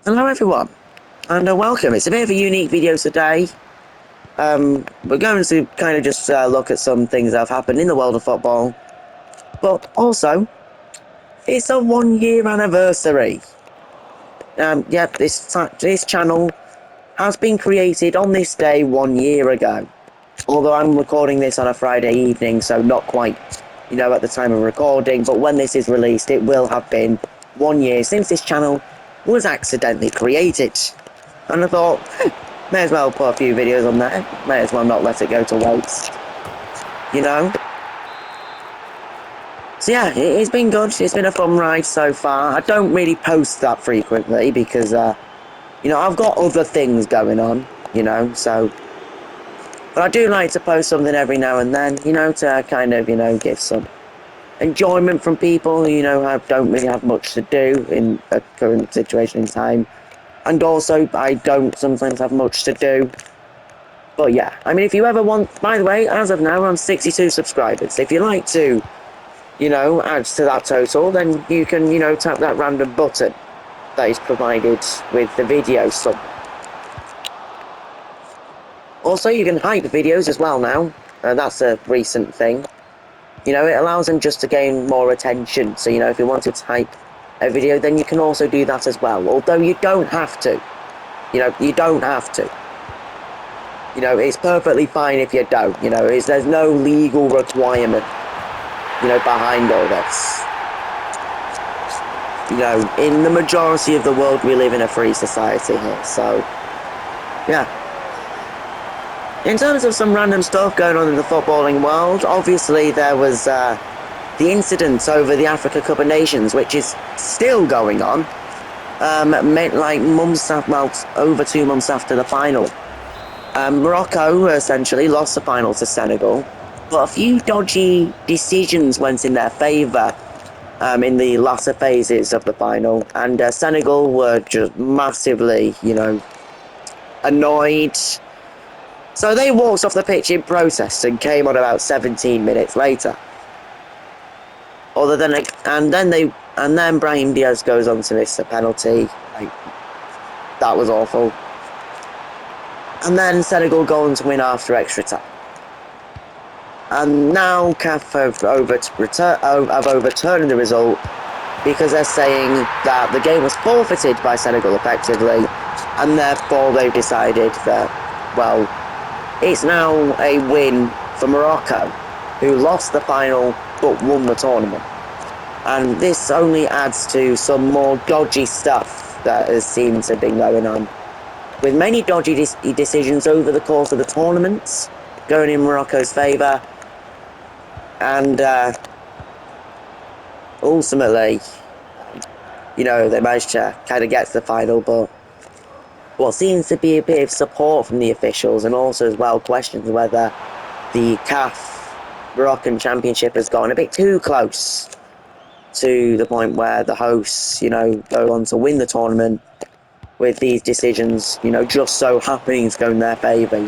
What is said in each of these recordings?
Hello everyone, and welcome. It's a bit of a unique video today. We're going to kind of just look at some things that have happened in the world of football, but also, it's a 1 year anniversary. This channel has been created on this day 1 year ago. Although I'm recording this on a Friday evening, so not quite, at the time of recording, but when this is released, it will have been 1 year since this channel was accidentally created. And I thought, may as well put a few videos on there. May as well not let it go to waste. So yeah, it's been good. It's been a fun ride so far. I don't really post that frequently because, I've got other things going on, so... But I do like to post something every now and then, to kind of, give some enjoyment from people who, don't really have much to do in a current situation in time. And also, I don't sometimes have much to do. But yeah, I mean, if you ever want... By the way, as of now, I'm 62 subscribers. If you like to, add to that total, then you can, tap that random button that is provided with the video sub. Also, you can hype videos as well now. That's a recent thing. It allows them just to gain more attention. So, if you wanted to hype a video, then you can also do that as well. Although you don't have to. You don't have to. It's perfectly fine if you don't. There's no legal requirement, behind all this. In the majority of the world, we live in a free society here. So, yeah. In terms of some random stuff going on in the footballing world, obviously there was the incident over the Africa Cup of Nations, which is still going on, like over 2 months after the final. Morocco essentially lost the final to Senegal, but a few dodgy decisions went in their favour in the latter phases of the final, and Senegal were just massively, annoyed. So they walked off the pitch in protest and came on about 17 minutes later. And then Brahim Diaz goes on to miss a penalty. That was awful. And then Senegal go on to win after extra time. And now CAF have overturned the result because they're saying that the game was forfeited by Senegal effectively, and therefore they've decided that, well, it's now a win for Morocco, who lost the final but won the tournament. And this only adds to some more dodgy stuff that has seemed to have been going on, with many dodgy decisions over the course of the tournaments going in Morocco's favour. And ultimately, they managed to kind of get to the final, but what seems to be a bit of support from the officials, and also as well questions whether the CAF Moroccan Championship has gone a bit too close to the point where the hosts, go on to win the tournament with these decisions, just so happening to go in their favour,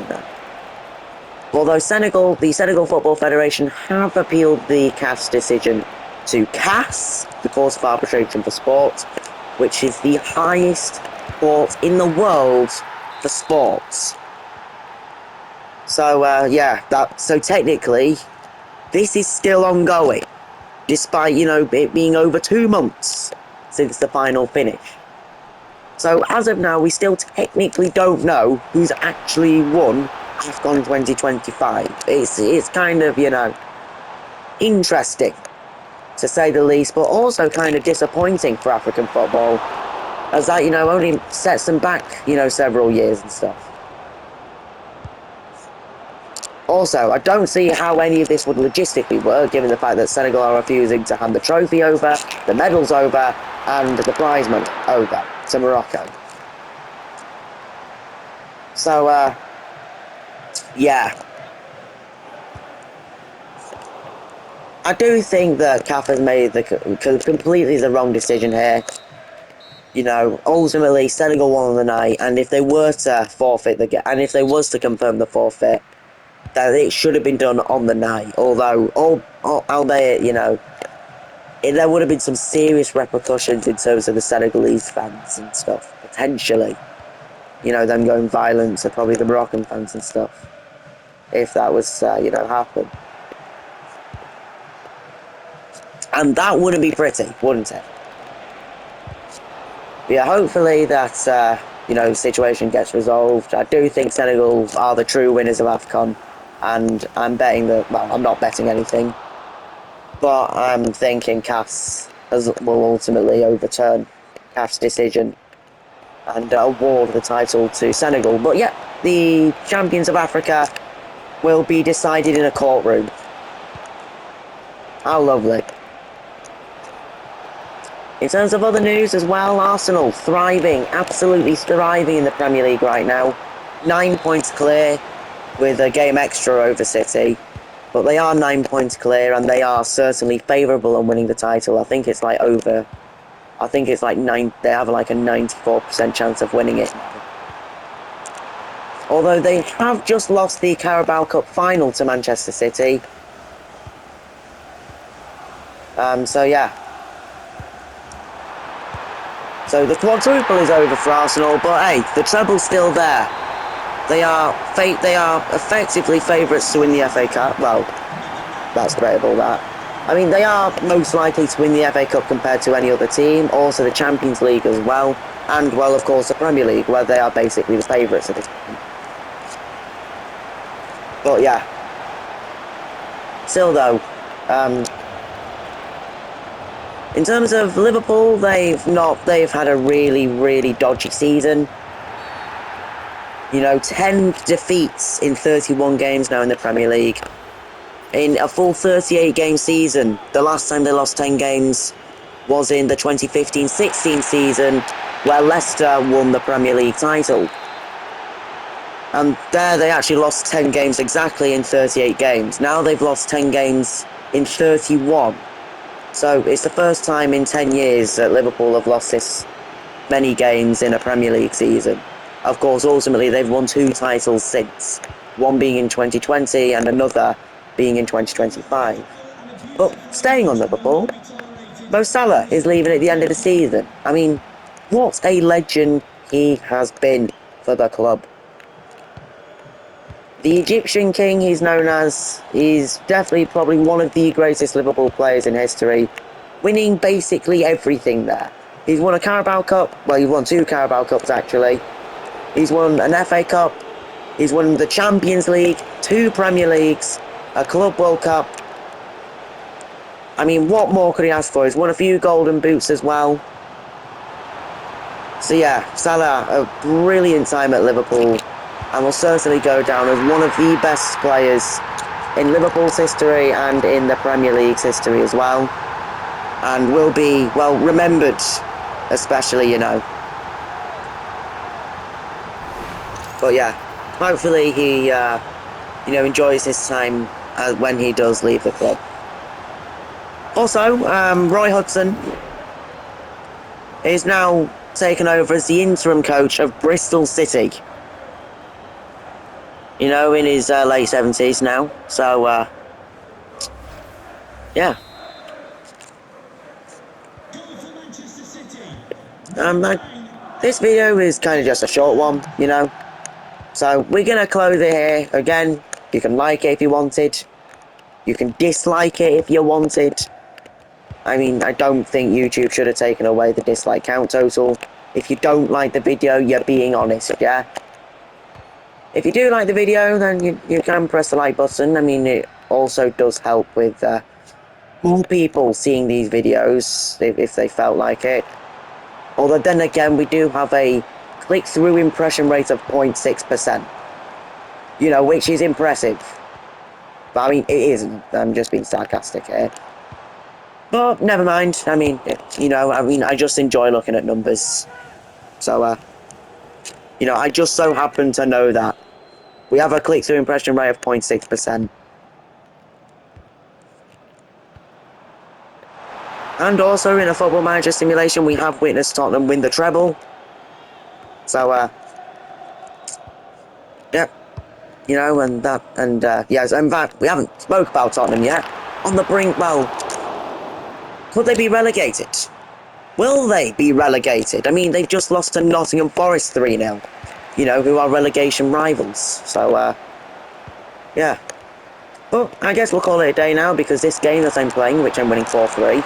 Although the Senegal Football Federation have appealed the CAF's decision to CAS, the Court of Arbitration for Sport, which is the highest court in the world for sports. So, so technically, this is still ongoing, despite, it being over 2 months since the final finish. So, as of now, we still technically don't know who's actually won AFCON 2025. It's kind of, interesting, to say the least, but also kind of disappointing for African football, as that, only sets them back, several years and stuff. Also, I don't see how any of this would logistically work, given the fact that Senegal are refusing to hand the trophy over, the medals over, and the prize money over to Morocco. So, yeah. I do think that CAF has made completely the wrong decision here. Ultimately, Senegal won on the night, and if they were to forfeit and if they was to confirm the forfeit, that it should have been done on the night. Albeit, there would have been some serious repercussions in terms of the Senegalese fans and stuff, potentially. You know, them going violent to probably the Moroccan fans and stuff, if that was, happen. And that wouldn't be pretty, wouldn't it? But yeah, hopefully that, situation gets resolved. I do think Senegal are the true winners of AFCON, and I'm betting that, well, I'm not betting anything, but I'm thinking will ultimately overturn CAF's decision and award the title to Senegal. But yeah, the champions of Africa will be decided in a courtroom. How lovely. In terms of other news as well, Arsenal thriving, absolutely thriving in the Premier League right now. 9 points clear with a game extra over City. But they are 9 points clear and they are certainly favourable on winning the title. I think it's like they have like a 94% chance of winning it. Although they have just lost the Carabao Cup final to Manchester City. So yeah. So the quadruple is over for Arsenal, but hey, the treble's still there. They are effectively favourites to win the FA Cup. Well, that's debatable, that. I mean, they are most likely to win the FA Cup compared to any other team, also the Champions League as well, and, well, of course, the Premier League, where they are basically the favourites of the team. But, yeah. Still, though, in terms of Liverpool, they've had a really, really dodgy season. 10 defeats in 31 games now in the Premier League. In a full 38-game season, the last time they lost 10 games was in the 2015-16 season, where Leicester won the Premier League title. And there they actually lost 10 games exactly in 38 games. Now they've lost 10 games in 31. So it's the first time in 10 years that Liverpool have lost this many games in a Premier League season. Of course, ultimately, they've won 2 titles since. One being in 2020 and another being in 2025. But staying on Liverpool, Mo Salah is leaving at the end of the season. I mean, what a legend he has been for the club. The Egyptian King, he's known as, is definitely probably one of the greatest Liverpool players in history, winning basically everything there. He's won a Carabao Cup, well, he's won 2 Carabao Cups actually. He's won an FA Cup, he's won the Champions League, 2 Premier Leagues, a Club World Cup. I mean, what more could he ask for? He's won a few Golden Boots as well. So yeah, Salah, a brilliant time at Liverpool, and will certainly go down as one of the best players in Liverpool's history and in the Premier League's history as well. And will be, well, remembered, especially, But yeah, hopefully he, enjoys his time when he does leave the club. Also, Roy Hodgson is now taken over as the interim coach of Bristol City. In his late 70s now. So, yeah. This video is kind of just a short one, So, we're going to close it here. Again, you can like it if you wanted. You can dislike it if you wanted. I mean, I don't think YouTube should have taken away the dislike count total. If you don't like the video, you're being honest, yeah? If you do like the video, then you can press the like button. I mean, it also does help with more people seeing these videos, if they felt like it. Although then again, we do have a click-through impression rate of 0.6%. Which is impressive. But I mean, it isn't. I'm just being sarcastic here. But never mind. I mean, I just enjoy looking at numbers. So, I just so happen to know that we have a click-through impression rate of 0.6%. And also, in a Football Manager simulation, we have witnessed Tottenham win the treble. So, yeah. yes, in fact, we haven't spoke about Tottenham yet. On the brink, well, Could they be relegated? Will they be relegated? I mean, they've just lost to Nottingham Forest 3-0. You know, who are relegation rivals. So, yeah. But I guess we'll call it a day now, because this game that I'm playing, which I'm winning 4-3,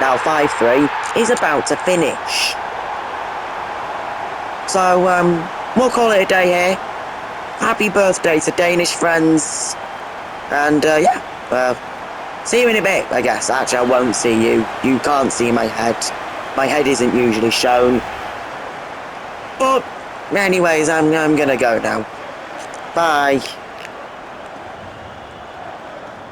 now 5-3, is about to finish. So, we'll call it a day here. Happy birthday to Danish Friends. And, yeah, see you in a bit, I guess. Actually, I won't see you. You can't see my head. My head isn't usually shown. But, anyways, I'm gonna go now. Bye.